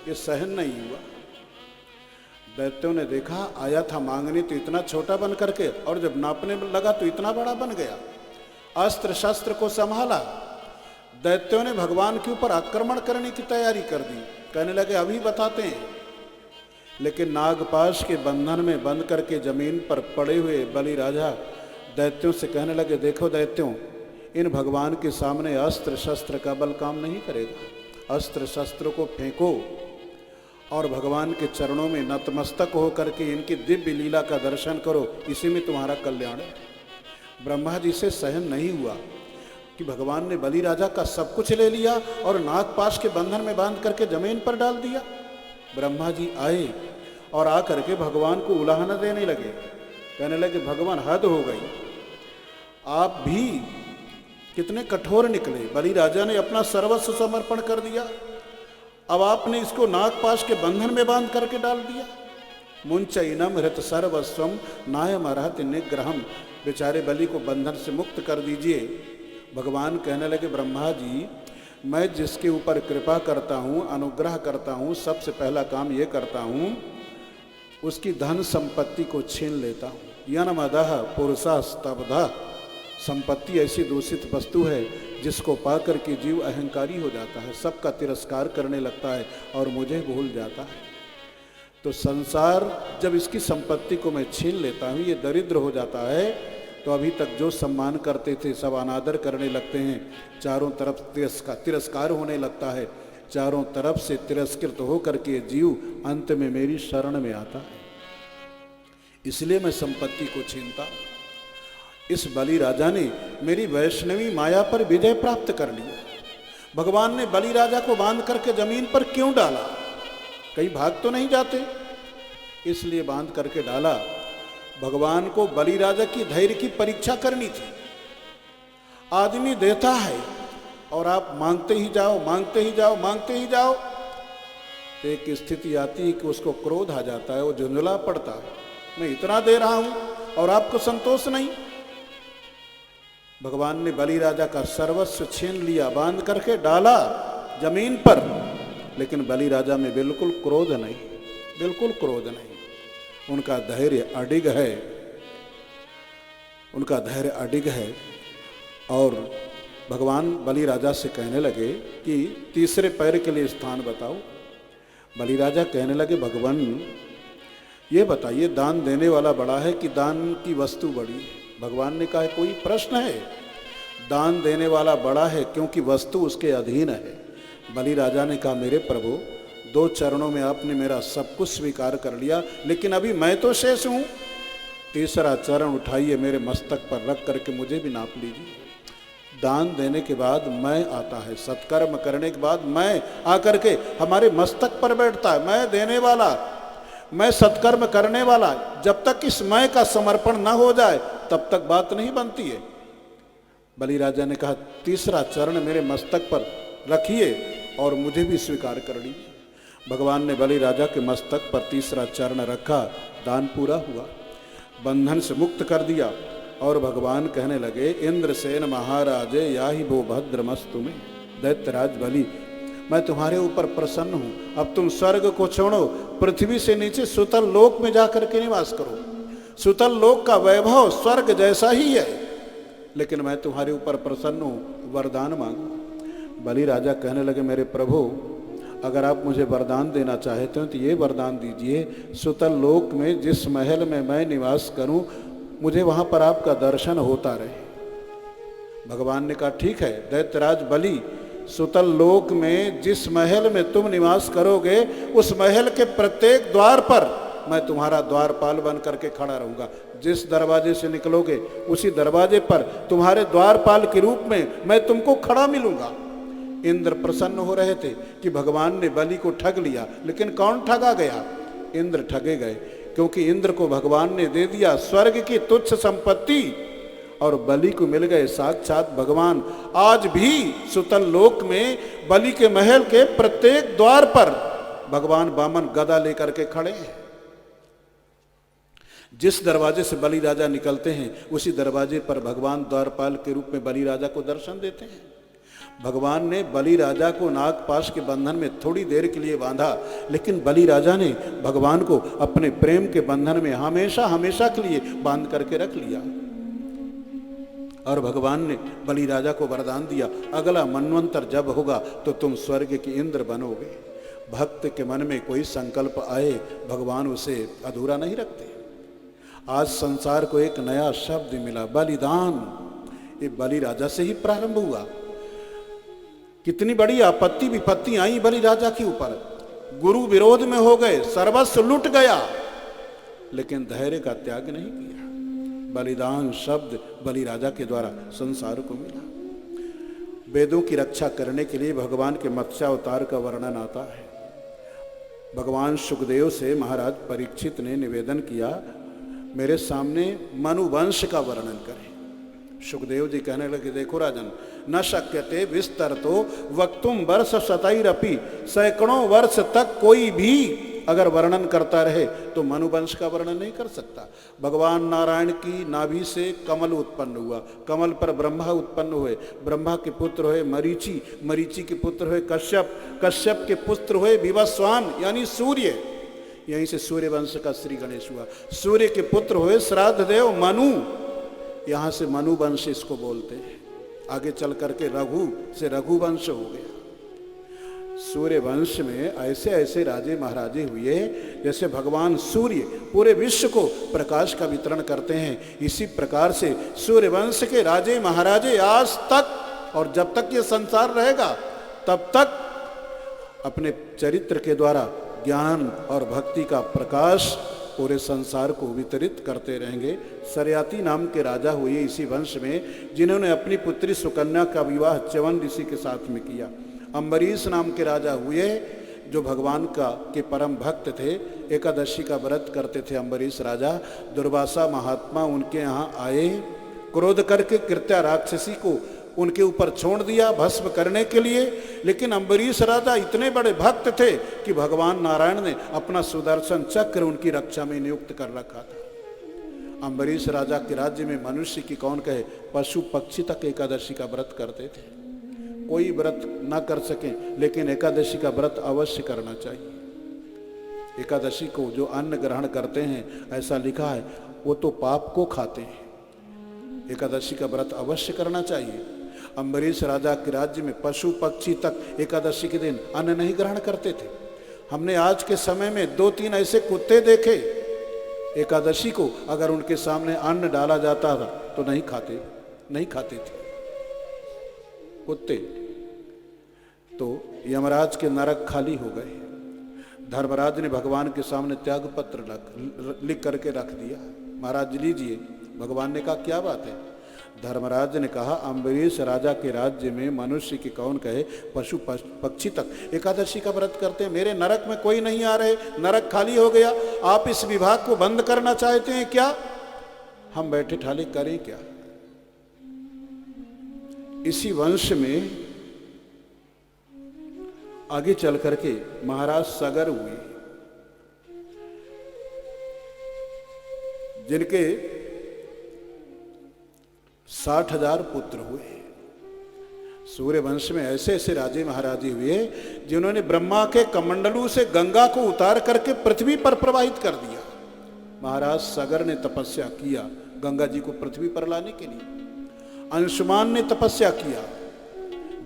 ये सहन नहीं हुआ। दैत्यों ने देखा, आया था मांगने तो इतना छोटा बन करके, और जब नापने लगा तो इतना बड़ा बन गया। अस्त्र शस्त्र को संभाला। दैत्यों ने भगवान के ऊपर आक्रमण करने की तैयारी कर दी। कहने लगे अभी बताते हैं। लेकिन नागपाश के बंधन में बंद करके जमीन पर पड़े हुए बलि राजा दैत्यों से कहने लगे, देखो दैत्यों, इन भगवान के सामने अस्त्र शस्त्र का बल काम नहीं करेगा। अस्त्र शस्त्र को फेंको और भगवान के चरणों में नतमस्तक हो करके इनकी दिव्य लीला का दर्शन करो, इसी में तुम्हारा कल्याण है। ब्रह्मा जी से सहन नहीं हुआ कि भगवान ने बलि राजा का सब कुछ ले लिया और नागपाश के बंधन में बांध करके जमीन पर डाल दिया। ब्रह्मा जी आए और आकर के भगवान को उलाहना देने लगे। कहने लगे, भगवान हद हो गई, आप भी कितने कठोर निकले। बलि राजा ने अपना सर्वस्व समर्पण कर दिया, अब आपने इसको नागपाश के बंधन में बांध करके डाल दिया। मुंचैनम हृत सर्वस्वम नायम अर्हति निग्रहम, बेचारे बलि को बंधन से मुक्त कर दीजिए। भगवान कहने लगे, ब्रह्मा जी, मैं जिसके ऊपर कृपा करता हूँ, अनुग्रह करता हूँ, सबसे पहला काम ये करता हूँ, उसकी धन संपत्ति को छीन लेता हूँ। यनमदः पुरुषा स्तब्धः, संपत्ति ऐसी दूषित वस्तु है जिसको पाकर के जीव अहंकारी हो जाता है, सबका तिरस्कार करने लगता है और मुझे भूल जाता है। तो संसार जब इसकी संपत्ति को मैं छीन लेता हूँ, ये दरिद्र हो जाता है, तो अभी तक जो सम्मान करते थे सब अनादर करने लगते हैं, चारों तरफ तिरस्कार होने लगता है, चारों तरफ से तिरस्कृत होकर के जीव अंत में मेरी शरण में आता है। इसलिए मैं संपत्ति को छीनता हूँ। इस बलि राजा ने मेरी वैष्णवी माया पर विजय प्राप्त कर लिया। भगवान ने बलि राजा को बांध करके जमीन पर क्यों डाला? कहीं भाग तो नहीं जाते, इसलिए बांध करके डाला। भगवान को बलि राजा की धैर्य की परीक्षा करनी थी। आदमी देता है और आप मांगते ही जाओ, मांगते ही जाओ, मांगते ही जाओ, तो एक स्थिति आती है कि उसको क्रोध आ जाता है, वो झुंझला पड़ता है, मैं इतना दे रहा हूं और आपको संतोष नहीं। भगवान ने बलि राजा का सर्वस्व छीन लिया, बांध करके डाला जमीन पर, लेकिन बलि राजा में बिल्कुल क्रोध नहीं, बिल्कुल क्रोध नहीं। उनका धैर्य अडिग है, उनका धैर्य अडिग है। और भगवान बलि राजा से कहने लगे कि तीसरे पैर के लिए स्थान बताओ। बलि राजा कहने लगे, भगवान ये बताइए, दान देने वाला बड़ा है कि दान की वस्तु बड़ी है? भगवान ने कहा, कोई प्रश्न है? दान देने वाला बड़ा है क्योंकि वस्तु उसके अधीन है। बलि राजा ने कहा, मेरे प्रभु, 2 चरणों में आपने मेरा सब कुछ स्वीकार कर लिया, लेकिन अभी मैं तो शेष हूं। तीसरा चरण उठाइए, मेरे मस्तक पर रख करके मुझे भी नाप लीजिए। दान देने के बाद मैं आता है, सत्कर्म करने के बाद मैं आकर के हमारे मस्तक पर बैठता है। मैं देने वाला, मैं सत्कर्म करने वाला, जब तक इस मैं का समर्पण न हो जाए तब तक बात नहीं बनती है। बलि राजा ने कहा, तीसरा चरण मेरे मस्तक पर रखिए और मुझे भी स्वीकार कर लीजिए। भगवान ने बलि राजा के मस्तक पर तीसरा चरण रखा, दान पूरा हुआ, बंधन से मुक्त कर दिया। और भगवान कहने लगे, इंद्रसेन महाराजे याहि वो भद्रमस्तु में। दैत्यराज बलि, मैं तुम्हारे ऊपर प्रसन्न हूँ, अब तुम स्वर्ग को छोड़ो, पृथ्वी से नीचे सुतल लोक में जाकर के निवास करो। सुतल लोक का वैभव स्वर्ग जैसा ही है, लेकिन मैं तुम्हारे ऊपर प्रसन्न हूँ, वरदान मांगो। बलि राजा कहने लगे, मेरे प्रभु, अगर आप मुझे वरदान देना चाहते हो तो ये वरदान दीजिए, सुतल लोक में जिस महल में मैं निवास करूं, मुझे वहां पर आपका दर्शन होता रहे। भगवान ने कहा, ठीक है दैत्यराज बलि, सुतल लोक में जिस महल में तुम निवास करोगे, उस महल के प्रत्येक द्वार पर मैं तुम्हारा द्वारपाल बन करके खड़ा रहूंगा। जिस दरवाजे से निकलोगे उसी दरवाजे पर तुम्हारे द्वारपाल के रूप में मैं तुमको खड़ा मिलूंगा। इंद्र प्रसन्न हो रहे थे कि भगवान ने बलि को ठग लिया, लेकिन कौन ठगा गया? इंद्र ठगे गए, क्योंकि इंद्र को भगवान ने दे दिया स्वर्ग की तुच्छ संपत्ति और बलि को मिल गए साक्षात भगवान। आज भी सुतल लोक में बलि के महल के प्रत्येक द्वार पर भगवान वामन गदा लेकर के खड़े हैं। जिस दरवाजे से बलि राजा निकलते हैं उसी दरवाजे पर भगवान द्वारपाल के रूप में बलि राजा को दर्शन देते हैं। भगवान ने बलि राजा को नागपाश के बंधन में थोड़ी देर के लिए बांधा, लेकिन बलि राजा ने भगवान को अपने प्रेम के बंधन में हमेशा हमेशा के लिए बांध करके रख लिया। और भगवान ने बलि राजा को वरदान दिया, अगला मनवंतर जब होगा तो तुम स्वर्ग के इंद्र बनोगे। भक्त के मन में कोई संकल्प आए, भगवान उसे अधूरा नहीं रखते। आज संसार को एक नया शब्द मिला, बलिदान। ये बलि राजा से ही प्रारंभ हुआ। कितनी बड़ी आपत्ति विपत्ति आई बलि राजा के ऊपर, गुरु विरोध में हो गए, सर्वस्व लुट गया, लेकिन धैर्य का त्याग नहीं किया। बलिदान शब्द बलि राजा के द्वारा संसार को मिला। वेदों की रक्षा करने के लिए भगवान के मत्स्यावतार का वर्णन आता है। भगवान सुखदेव से महाराज परीक्षित ने निवेदन किया, मेरे सामने मनुवंश का वर्णन करें। सुखदेव जी कहने लगे, देखो राजन, न शक्यते विस्तरतो वक्तुम वर्ष शतैरपि, सैकड़ों वर्ष तक कोई भी अगर वर्णन करता रहे तो मनुवंश का वर्णन नहीं कर सकता। भगवान नारायण की नाभि से कमल उत्पन्न हुआ, कमल पर ब्रह्मा उत्पन्न हुए, ब्रह्मा के पुत्र हुए मरीचि, मरीचि के पुत्र हुए कश्यप, कश्यप के पुत्र हुए विवस्वान यानी सूर्य, यहीं से सूर्य वंश का श्री गणेश हुआ। सूर्य के पुत्र हुए श्राद्ध देव मनु, यहाँ से मनु वंश इसको बोलते हैं। आगे चल करके रघु से रघुवंश हो गया। सूर्य वंश में ऐसे ऐसे राजे महाराजे हुए जैसे भगवान सूर्य पूरे विश्व को प्रकाश का वितरण करते हैं। इसी प्रकार से सूर्य वंश के राजे महाराजे आज तक और जब तक ये संसार रहेगा तब तक अपने चरित्र के द्वारा ज्ञान और भक्ति का प्रकाश पूरे संसार को वितरित करते रहेंगे। सरयाती नाम के राजा हुए इसी वंश में, जिन्होंने अपनी पुत्री सुकन्या का विवाह च्यवन ऋषि के साथ में किया। अम्बरीश नाम के राजा हुए जो भगवान का के परम भक्त थे, एकादशी का व्रत करते थे अम्बरीश राजा। दुर्वासा महात्मा उनके यहाँ आए, क्रोध करके कृत्या राक्षसी को उनके ऊपर छोड़ दिया भस्म करने के लिए, लेकिन अम्बरीश राजा इतने बड़े भक्त थे कि भगवान नारायण ने अपना सुदर्शन चक्र उनकी रक्षा में नियुक्त कर रखा था। अम्बरीश राजा के राज्य में मनुष्य की कौन कहे, पशु पक्षी तक एकादशी का व्रत करते थे। कोई व्रत ना कर सके लेकिन एकादशी का व्रत अवश्य करना चाहिए। एकादशी को जो अन्न ग्रहण करते हैं, ऐसा लिखा है, वो तो पाप को खाते हैं। एकादशी का व्रत अवश्य करना चाहिए। अम्बरीश राजा के राज्य में पशु पक्षी तक एकादशी के दिन अन्न नहीं ग्रहण करते थे। हमने आज के समय में 2-3 ऐसे कुत्ते देखे, एकादशी को अगर उनके सामने अन्न डाला जाता था तो नहीं खाते थे कुत्ते। तो यमराज के नरक खाली हो गए। धर्मराज ने भगवान के सामने त्याग पत्र लिख करके रख दिया, महाराज लीजिए। भगवान ने कहा क्या बात है? धर्मराज ने कहा, अम्बरीश राजा के राज्य में मनुष्य की कौन कहे, पशु पक्षी तक एकादशी का व्रत करते हैं। मेरे नरक में कोई नहीं आ रहे, नरक खाली हो गया। आप इस विभाग को बंद करना चाहते हैं क्या? हम बैठे ठाले करें क्या? इसी वंश में आगे चल करके महाराज सगर हुए, जिनके 60,000 पुत्र हुए। सूर्य वंश में ऐसे ऐसे राजे महाराजे हुए जिन्होंने ब्रह्मा के कमंडलू से गंगा को उतार करके पृथ्वी पर प्रवाहित कर दिया। महाराज सगर ने तपस्या किया गंगा जी को पृथ्वी पर लाने के लिए। अंशुमान ने तपस्या किया,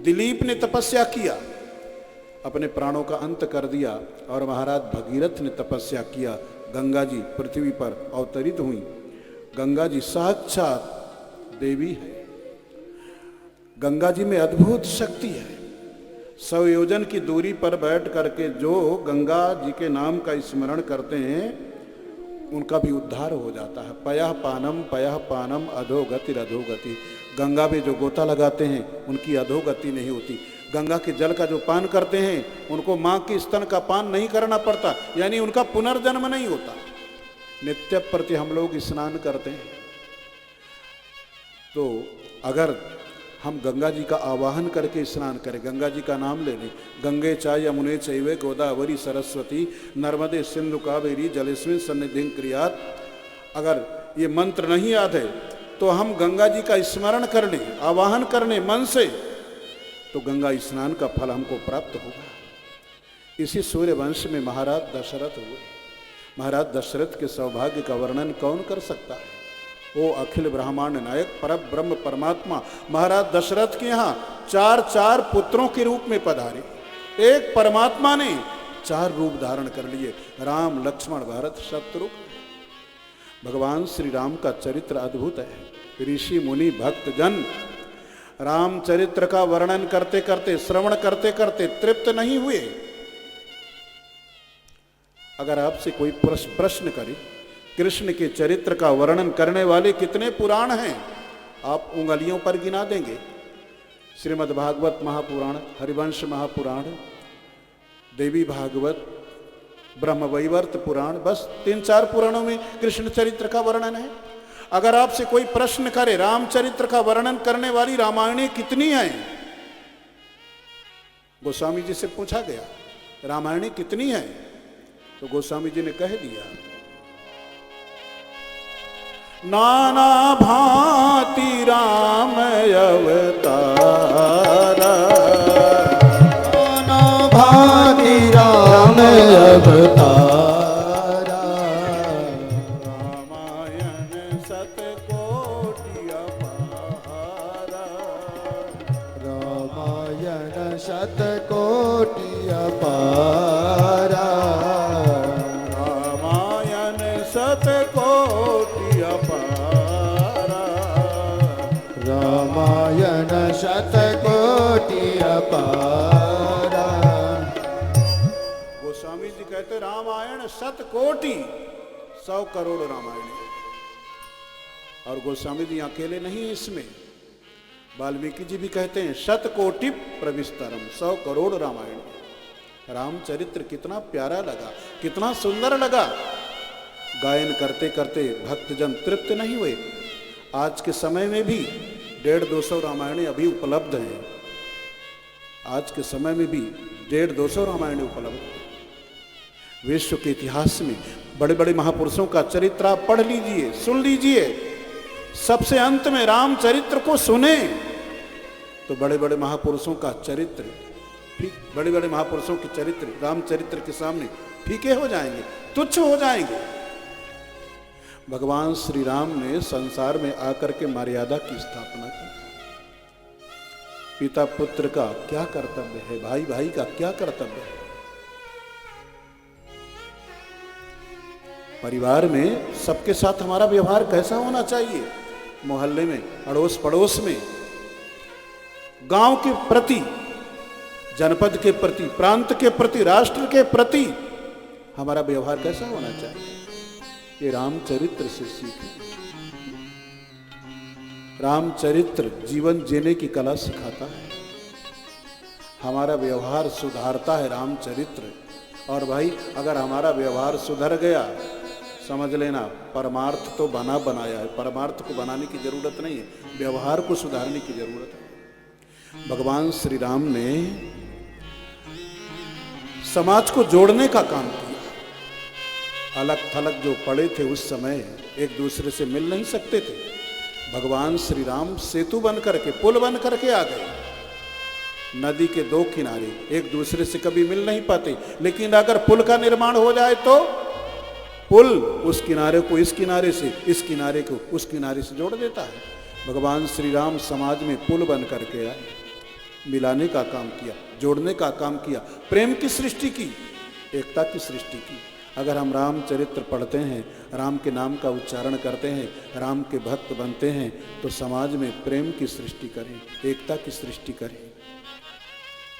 दिलीप ने तपस्या किया, अपने प्राणों का अंत कर दिया। और महाराज भगीरथ ने तपस्या किया, गंगा जी पृथ्वी पर अवतरित हुई। गंगा जी साक्षात देवी है। गंगा जी में अद्भुत शक्ति है। 100 योजन की दूरी पर बैठ करके जो गंगा जी के नाम का स्मरण करते हैं उनका भी उद्धार हो जाता है। पयः पानम अधोगति अधोगति। गंगा में जो गोता लगाते हैं उनकी अधोगति नहीं होती। गंगा के जल का जो पान करते हैं उनको माँ के स्तन का पान नहीं करना पड़ता, यानी उनका पुनर्जन्म नहीं होता। नित्य प्रति हम लोग स्नान करते हैं, तो अगर हम गंगा जी का आवाहन करके स्नान करें, गंगा जी का नाम ले लें, गंगे चा यमुने चैवे गोदावरी सरस्वती नर्मदे सिंधु कावेरी जलेस्मिन् सन्निधिं क्रियात्, अगर ये मंत्र नहीं याद है तो हम गंगा जी का स्मरण कर लें, आवाहन कर लें मन से, तो गंगा स्नान का फल हमको प्राप्त होगा। इसी सूर्यवंश में महाराज दशरथ हुए। महाराज दशरथ के सौभाग्य का वर्णन कौन कर सकता है। वो अखिल ब्रह्मांड नायक परम ब्रह्म परमात्मा महाराज दशरथ के यहाँ चार चार पुत्रों के रूप में पधारे। एक परमात्मा ने चार रूप धारण कर लिए, राम लक्ष्मण भरत शत्रुघ्न। भगवान श्री राम का चरित्र अद्भुत है। ऋषि मुनि भक्त जन राम चरित्र का वर्णन करते करते, श्रवण करते करते तृप्त नहीं हुए। अगर आपसे कोई प्रश्न करे कृष्ण के चरित्र का वर्णन करने वाले कितने पुराण हैं, आप उंगलियों पर गिना देंगे। श्रीमद् भागवत महापुराण, हरिवंश महापुराण, देवी भागवत, ब्रह्मवैवर्त पुराण, बस 3-4 पुराणों में कृष्ण चरित्र का वर्णन है। अगर आपसे कोई प्रश्न करे रामचरित्र का वर्णन करने वाली रामायणें कितनी हैं, गोस्वामी जी से पूछा गया रामायणें कितनी हैं, तो गोस्वामी जी ने कह दिया नाना भांति राम अवतारा, नाना भांति राम अवतारा, रामायण शतकोटि अपारा, रामायण शतकोटि अपारा, रामायण शतकोटि अपारा, रामायण शतकोटि अपारा। गोस्वामी जी कहते रामायण शतकोटि, 100 करोड़ रामायण। और गोस्वामी जी अकेले नहीं इसमें, वाल्मीकि जी भी कहते हैं शतकोटि प्रविस्तरम, 100 करोड़ रामायण। रामचरित्र कितना प्यारा लगा, कितना सुंदर लगा। गायन करते करते भक्तजन तृप्त नहीं हुए। आज के समय में भी 150-200 रामायणें अभी उपलब्ध हैं। आज के समय में भी 150-200 रामायणें उपलब्ध हैं। विश्व के इतिहास में बड़े बड़े महापुरुषों का चरित्र आप पढ़ लीजिए, सुन लीजिए। सबसे अंत में रामचरित्र को सुने तो बड़े बड़े महापुरुषों का चरित्र, बड़े बड़े महापुरुषों के चरित्र रामचरित्र के सामने फीके हो जाएंगे, तुच्छ हो जाएंगे। भगवान श्री राम ने संसार में आकर के मर्यादा की स्थापना की। पिता पुत्र का क्या कर्तव्य है, भाई भाई का क्या कर्तव्य है। परिवार में सबके साथ हमारा व्यवहार कैसा होना चाहिए, मोहल्ले में, अड़ोस पड़ोस में, गांव के प्रति, जनपद के प्रति, प्रांत के प्रति, राष्ट्र के प्रति हमारा व्यवहार कैसा होना चाहिए, ये रामचरित्र से सीखें। रामचरित्र जीवन जीने की कला सिखाता है, हमारा व्यवहार सुधारता है रामचरित्र। और भाई अगर हमारा व्यवहार सुधर गया, समझ लेना परमार्थ तो बना बनाया है। परमार्थ को बनाने की जरूरत नहीं है, व्यवहार को सुधारने की जरूरत है। भगवान श्री राम ने समाज को जोड़ने का काम किया। अलग थलग जो पड़े थे उस समय एक दूसरे से मिल नहीं सकते थे, भगवान श्री राम सेतु बन करके, पुल बन करके आ गए। नदी के 2 किनारे एक दूसरे से कभी मिल नहीं पाते, लेकिन अगर पुल का निर्माण हो जाए तो पुल उस किनारे को इस किनारे से, इस किनारे को उस किनारे से जोड़ देता है। भगवान श्री राम समाज में पुल बन करके आए, मिलाने का काम किया, जोड़ने का काम किया, प्रेम की सृष्टि की, एकता की सृष्टि की। अगर हम रामचरित्र पढ़ते हैं, राम के नाम का उच्चारण करते हैं, राम के भक्त बनते हैं, तो समाज में प्रेम की सृष्टि करें, एकता की सृष्टि करें,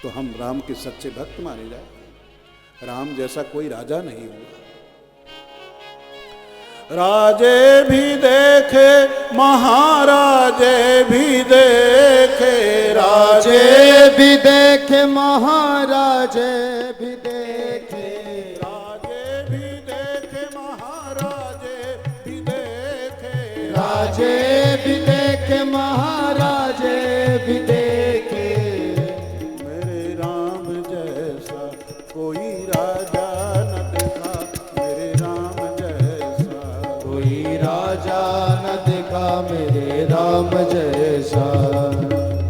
तो हम राम के सच्चे भक्त माने जाए। राम जैसा कोई राजा नहीं हुआ। राजे भी देखे, महाराजे भी देखे, राजे भी देखे, महाराजे भी देखे, राजे भी देखे, महाराजे भी देखे, राजे भी देखे, महाराजे भी देखे। मेरे राम जैसा कोई राजा न देखा, मेरे राम जैसा कोई राजा न देखा, मेरे राम जैसा।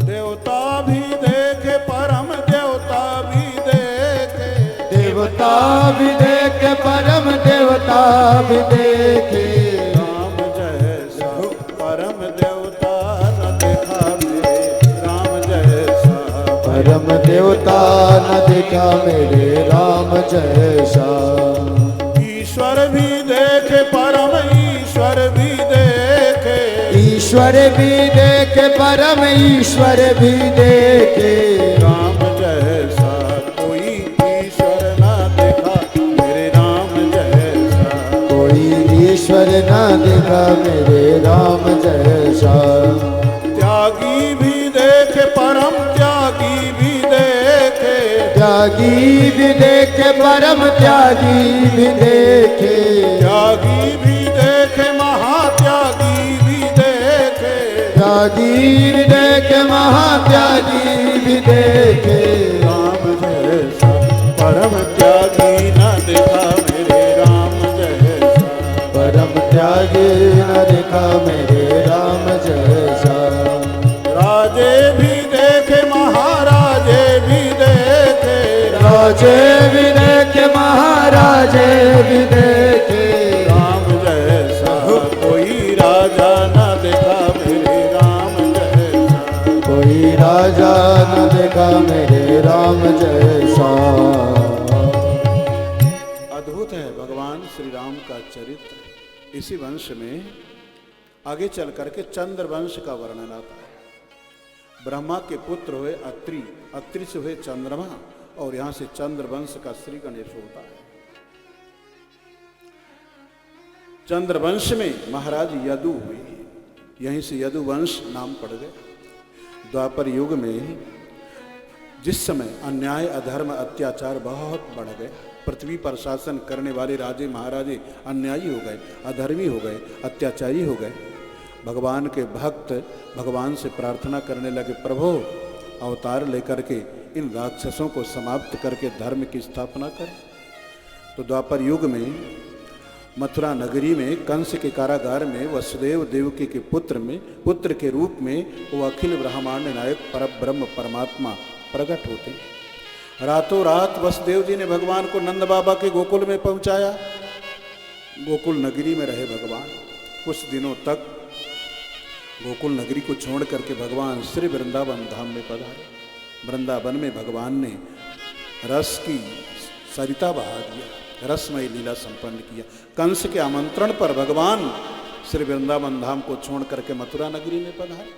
देवता भी देखे, भी देखे परम देवता भी देखे राम जैसा परम देवता न देखा मेरे राम जैसा परम देवता न देखा मेरे राम जैसा ईश्वर भी देखे परम ईश्वर भी देखे ईश्वर भी देखे परम ईश्वर भी देखे राम जैसा कोई ईश्वर ना देखा मेरे राम जैसा कोई ईश्वर न देखा मेरे राम जैसा त्यागी भी देखे परम त्यागी भी देखे त्यागी भी देखे परम त्यागी भी देखे त्यागी भी देखे महात्यागी भी देखे त्यागी भी देखे महात्यागी भी देखे राम जैसा परम त्यागी न देखा मेरे राम जैसा परम त्यागी न देखा मेरे राम जैसा राजे भी देखे महाराजे भी देखे राजे भी देखे महाराजे भी देखे राम जैसा कोई राजा न देखा मेरे राम जैसा कोई राजा न देखा मेरे राम जैसा अद्भुत है भगवान श्री राम का चरित्र। इसी वंश में आगे चल करके चंद्र वंश का वर्णन आता है। ब्रह्मा के पुत्र हुए अत्रि, अत्रि से हुए चंद्रमा और यहां से चंद्र वंश का श्री गणेश होता है। चंद्र वंश में महाराज यदु हुए, यहीं से यदु वंश नाम पड़ गए। द्वापर युग में जिस समय अन्याय अधर्म अत्याचार बहुत बढ़ गए, पृथ्वी पर शासन करने वाले राजे महाराजे अन्यायी हो गए, अधर्मी हो गए, अत्याचारी हो गए। भगवान के भक्त भगवान से प्रार्थना करने लगे, प्रभु अवतार लेकर के इन राक्षसों को समाप्त करके धर्म की स्थापना करें। तो द्वापर युग में मथुरा नगरी में कंस के कारागार में वसुदेव देवकी के पुत्र के रूप में वो अखिल ब्रह्मांड नायक परब्रह्म परमात्मा प्रकट होते। रातों रात वसुदेव जी ने भगवान को नंद बाबा के गोकुल में पहुंचाया। गोकुल नगरी में रहे भगवान कुछ दिनों तक। गोकुल नगरी को छोड़ करके भगवान श्री वृंदावन धाम में पधारे। वृंदावन में भगवान ने रस की सरिता बहा दिया, रसमय लीला संपन्न किया। कंस के आमंत्रण पर भगवान श्री वृंदावन धाम को छोड़ करके मथुरा नगरी में पधारे।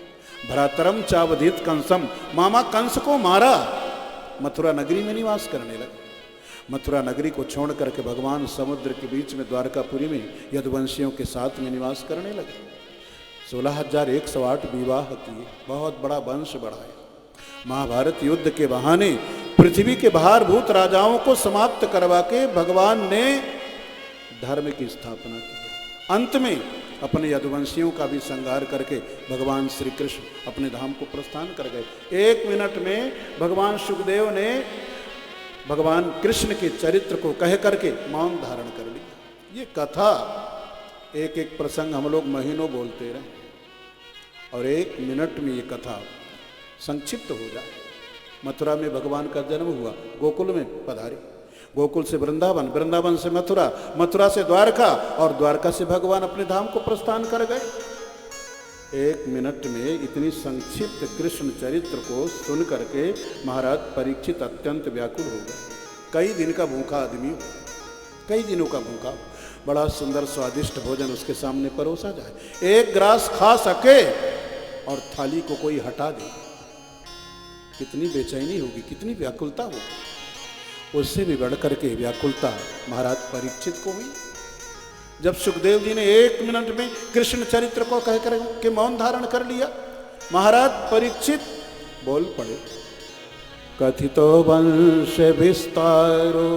भ्रातरम चावधित कंसम, मामा कंस को मारा, मथुरा नगरी में निवास करने लगे। मथुरा नगरी को छोड़ करके भगवान समुद्र के बीच में द्वारकापुरी में यदुवंशियों के साथ में निवास करने लगे। 16,108 विवाह किए, बहुत बड़ा वंश बढ़ाया। महाभारत युद्ध के बहाने पृथ्वी के भारभूत राजाओं को समाप्त करवा के भगवान ने धर्म की स्थापना की। अंत में अपने यदुवंशियों का भी संहार करके भगवान श्री कृष्ण अपने धाम को प्रस्थान कर गए। 1 मिनट में भगवान सुखदेव ने भगवान कृष्ण के चरित्र को कह करके मौन धारण कर लिया। ये कथा एक एक प्रसंग हम लोग महीनों बोलते रहे और 1 मिनट में ये कथा संक्षिप्त हो जाए। मथुरा में भगवान का जन्म हुआ, गोकुल में पधारे, गोकुल से वृंदावन, वृंदावन से मथुरा, मथुरा से द्वारका और द्वारका से भगवान अपने धाम को प्रस्थान कर गए। 1 मिनट में इतनी संक्षिप्त कृष्ण चरित्र को सुन करके महाराज परीक्षित अत्यंत व्याकुल हो गए। कई दिन का भूखा आदमी, कई दिनों का भूखा, बड़ा सुंदर स्वादिष्ट भोजन उसके सामने परोसा जाए, 1 ग्रास खा सके और थाली को कोई हटा दे, कितनी बेचैनी होगी, कितनी व्याकुलता होगी। उससे भी बढ़कर के व्याकुलता महाराज परीक्षित को हुई। जब सुखदेव जी ने 1 मिनट में कृष्ण चरित्र को कह कर के मौन धारण कर लिया, महाराज परीक्षित बोल पड़े, कथितो वंश विस्तारो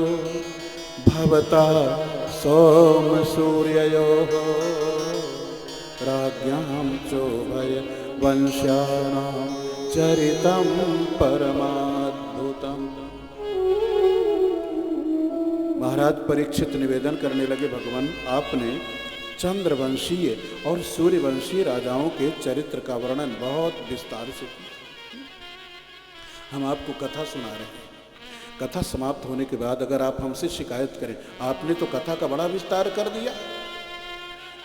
भवता सोम सूर्ययोः राज्ञां चोभय वंशानां चरितं परमाद्भुतम्। महाराज परीक्षित निवेदन करने लगे, भगवान आपने चंद्रवंशीय और सूर्यवंशीय राजाओं के चरित्र का वर्णन बहुत विस्तार से किया। हम आपको कथा सुना रहे हैं, कथा समाप्त होने के बाद अगर आप हमसे शिकायत करें, आपने तो कथा का बड़ा विस्तार कर दिया,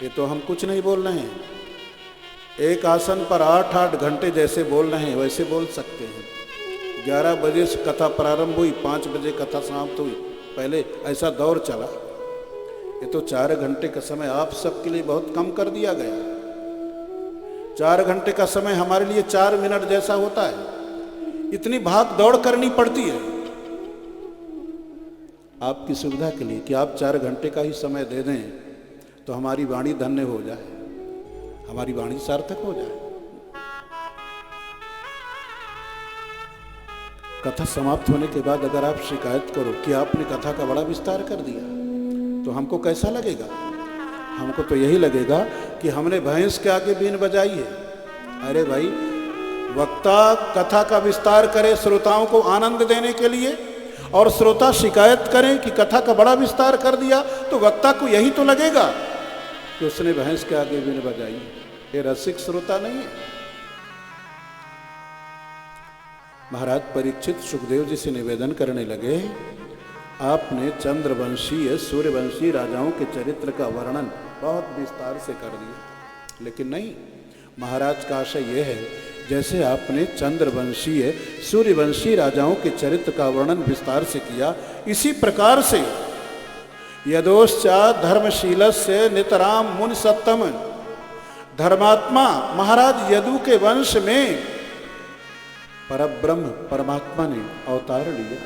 ये तो हम कुछ नहीं बोल रहे हैं, एक आसन पर 8-8 घंटे जैसे बोल रहे हैं वैसे बोल सकते हैं। 11 बजे से कथा प्रारंभ हुई, 5 बजे कथा समाप्त हुई, पहले ऐसा दौर चला। ये तो 4 घंटे का समय आप सबके लिए बहुत कम कर दिया गया। 4 घंटे का समय हमारे लिए 4 मिनट जैसा होता है। इतनी भाग दौड़ करनी पड़ती है आपकी सुविधा के लिए कि आप 4 घंटे का ही समय दे दें तो हमारी वाणी धन्य हो जाए, हमारी वाणी सार्थक हो जाए। कथा समाप्त होने के बाद अगर आप शिकायत करो कि आपने कथा का बड़ा विस्तार कर दिया, तो हमको कैसा लगेगा? हमको तो यही लगेगा कि हमने भैंस के आगे बीन बजाई है। अरे भाई, वक्ता कथा का विस्तार करे श्रोताओं को आनंद देने के लिए, और श्रोता शिकायत करें कि कथा का बड़ा विस्तार कर दिया, तो वक्ता को यही तो लगेगा कि उसने भैंस के आगे बीन बजाई। ये रसिक श्रोता नहीं है। महाराज परीक्षित सुखदेव जी से निवेदन करने लगे, आपने चंद्रवंशीय सूर्यवंशी राजाओं के चरित्र का वर्णन बहुत विस्तार से कर दिया, लेकिन नहीं, महाराज का आशय यह है जैसे आपने चंद्रवंशीय सूर्यवंशी राजाओं के चरित्र का वर्णन विस्तार से किया, इसी प्रकार से यदोश्चा धर्मशीलस्य नितराम मुनि सत्तम, धर्मात्मा महाराज यदु के वंश में परब्रह्म परमात्मा ने अवतार लिया।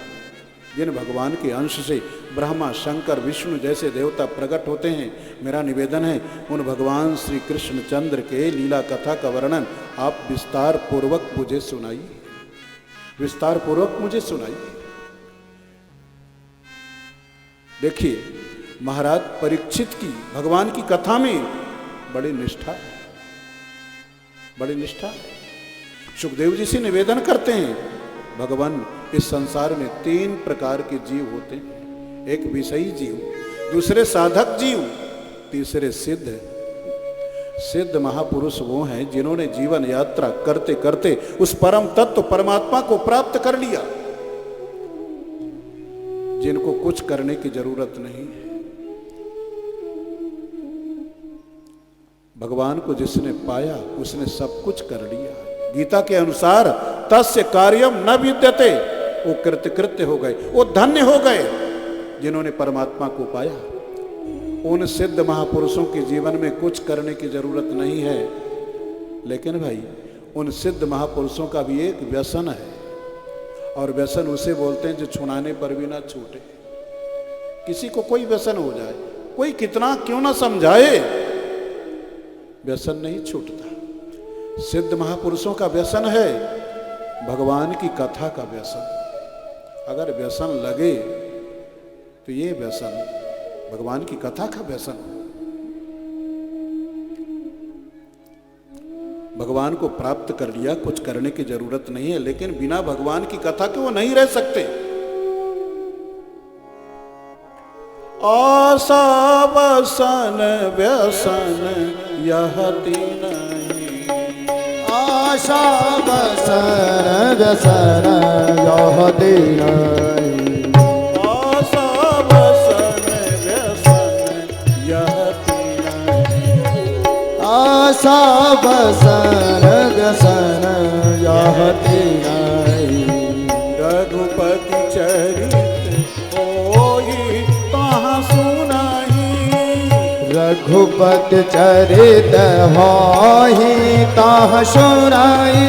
जिन भगवान के अंश से ब्रह्मा शंकर विष्णु जैसे देवता प्रकट होते हैं, मेरा निवेदन है उन भगवान श्री कृष्ण चंद्र के लीला कथा का वर्णन आप विस्तार पूर्वक मुझे सुनाइए, विस्तार पूर्वक मुझे सुनाइए। देखिए, महाराज परीक्षित की भगवान की कथा में बड़ी निष्ठा है, बड़ी निष्ठा है। सुखदेव जी से निवेदन करते हैं, भगवान इस संसार में 3 प्रकार के जीव होते हैं, एक विषयी जीव, दूसरे साधक जीव, तीसरे सिद्ध। सिद्ध महापुरुष वो हैं जिन्होंने जीवन यात्रा करते करते उस परम तत्व परमात्मा को प्राप्त कर लिया, जिनको कुछ करने की जरूरत नहीं है। भगवान को जिसने पाया उसने सब कुछ कर लिया। गीता के अनुसार तस्य कार्यम न विद्यते, वो कृतकृत्य हो गए, वो धन्य हो गए जिन्होंने परमात्मा को पाया। उन सिद्ध महापुरुषों के जीवन में कुछ करने की जरूरत नहीं है, लेकिन भाई उन सिद्ध महापुरुषों का भी एक व्यसन है, और व्यसन उसे बोलते हैं जो छुड़ाने पर भी ना छूटे। किसी को कोई व्यसन हो जाए, कोई कितना क्यों ना समझाए, व्यसन नहीं छूटता। सिद्ध महापुरुषों का व्यसन है भगवान की कथा का व्यसन। अगर व्यसन लगे तो ये व्यसन भगवान की कथा का व्यसन। भगवान को प्राप्त कर लिया, कुछ करने की जरूरत नहीं है, लेकिन बिना भगवान की कथा के वो नहीं रह सकते। आशा वसन व्यसन यह तीन, आशा वसन व्यसन यह तीन, आशा वसन व्यसन यह तीन, आशा वसन व्यसन यह तीन। रघुपति चरित होई तहाँ सुनाई, रघुपति चरित होई ताह सुनाई,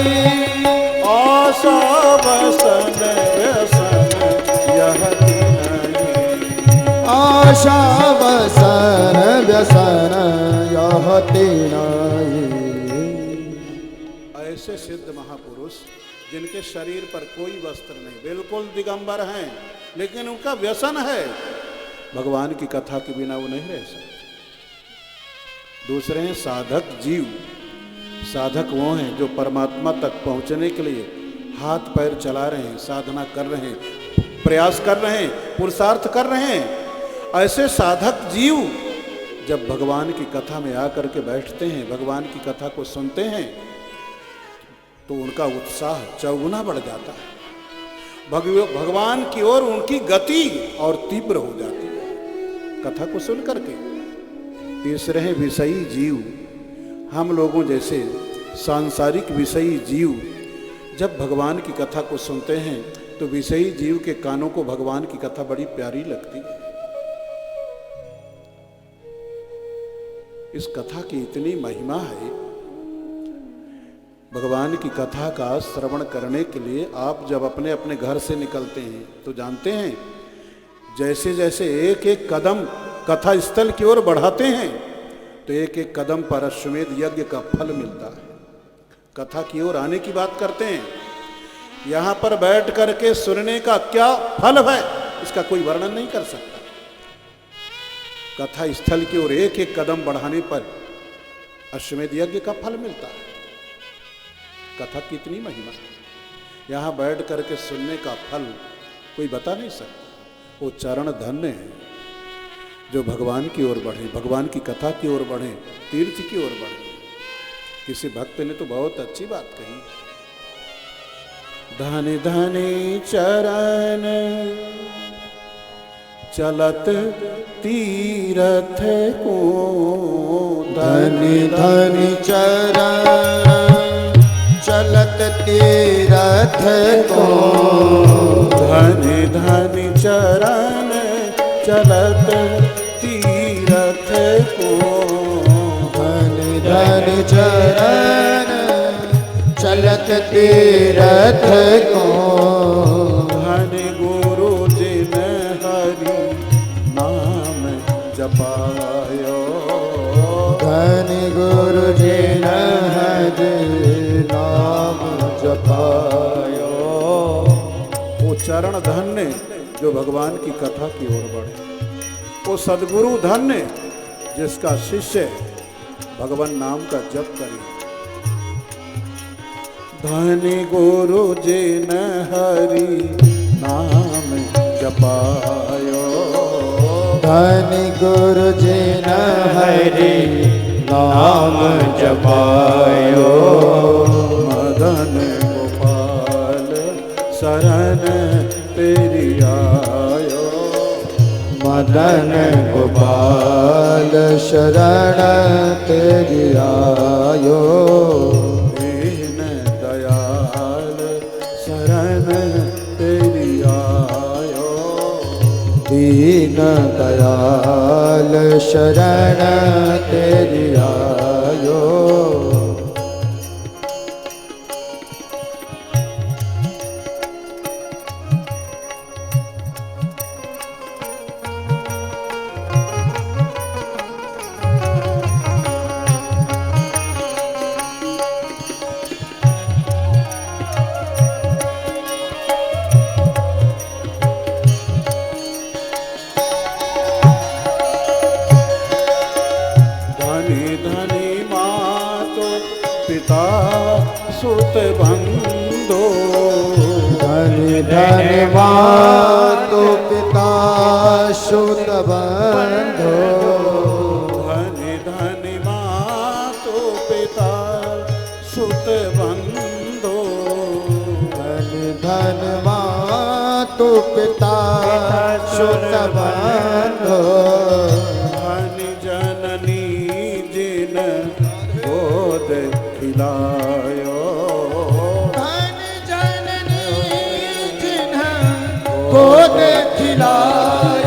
आशा वसन व्यसन यह तीन, आशा वसन व्यसन यह तीन। ऐसे सिद्ध महापुरुष जिनके शरीर पर कोई वस्त्र नहीं, बिल्कुल दिगंबर हैं, लेकिन उनका व्यसन है, भगवान की कथा के बिना वो नहीं रह सकते। दूसरे हैं साधक जीव। साधक वो हैं जो परमात्मा तक पहुंचने के लिए हाथ पैर चला रहे हैं, साधना कर रहे हैं, प्रयास कर रहे हैं, पुरुषार्थ कर रहे हैं। ऐसे साधक जीव जब भगवान की कथा में आकर के बैठते हैं, भगवान की कथा को सुनते हैं, तो उनका उत्साह चौगुना बढ़ जाता है। भगवान की ओर उनकी गति और तीव्र हो जाती है कथा को सुन करके। तीसरे हैं विषयी जीव। हम लोगों जैसे सांसारिक विषयी जीव जब भगवान की कथा को सुनते हैं तो विषयी जीव के कानों को भगवान की कथा बड़ी प्यारी लगती है। इस कथा की इतनी महिमा है। भगवान की कथा का श्रवण करने के लिए आप जब अपने अपने घर से निकलते हैं तो जानते हैं जैसे जैसे एक एक कदम कथा स्थल की ओर बढ़ाते हैं तो एक एक कदम पर अश्वमेध यज्ञ का फल मिलता है। कथा की ओर आने की बात करते हैं, यहां पर बैठ करके सुनने का क्या फल है इसका कोई वर्णन नहीं कर सकता। कथा स्थल की ओर एक एक कदम बढ़ाने पर अश्वमेध यज्ञ का फल मिलता है। कथा कितनी महिमा है। यहां बैठ करके सुनने का फल कोई बता नहीं सकता। वो चरण धन्य है जो भगवान की ओर बढ़े, भगवान की कथा की ओर बढ़े, तीर्थ की ओर बढ़े। किसी भक्त ने तो बहुत अच्छी बात कही, धनी धनी चरण चलत तीरथ को, धनी धनी चरण चलत तीरथ को, धनी धनी चरण चलत तीरथ को, धनी धनी चरण चलत तीरथ को, धनी गुरु जिन हरि नाम जपायो, धनी गुरु जिन हरि नाम जपायो। वो चरण धन्य जो भगवान की कथा की ओर बढ़े, वो सदगुरु धन्य जिसका शिष्य भगवान नाम का जप करे। धनी गुरु जिन हरि नाम जपायो, धनी गुरु जिन हरि नाम जपायो, मदन गोपाल शरण तेरी आयो, मदन गोपाल शरण तेरी आयो, दीन दयाल शरण तेरी आयो, दीन दयाल शरण तेरी आयो। सुत बंधो, धनि धनि मातु पिता सुत बंधो, धनि धनि मातु पिता सुत बंधो, धनि धनि मातु पिता सुत बंधो, धनि जननी जिन गोद खिलायो, गोद खिलायो,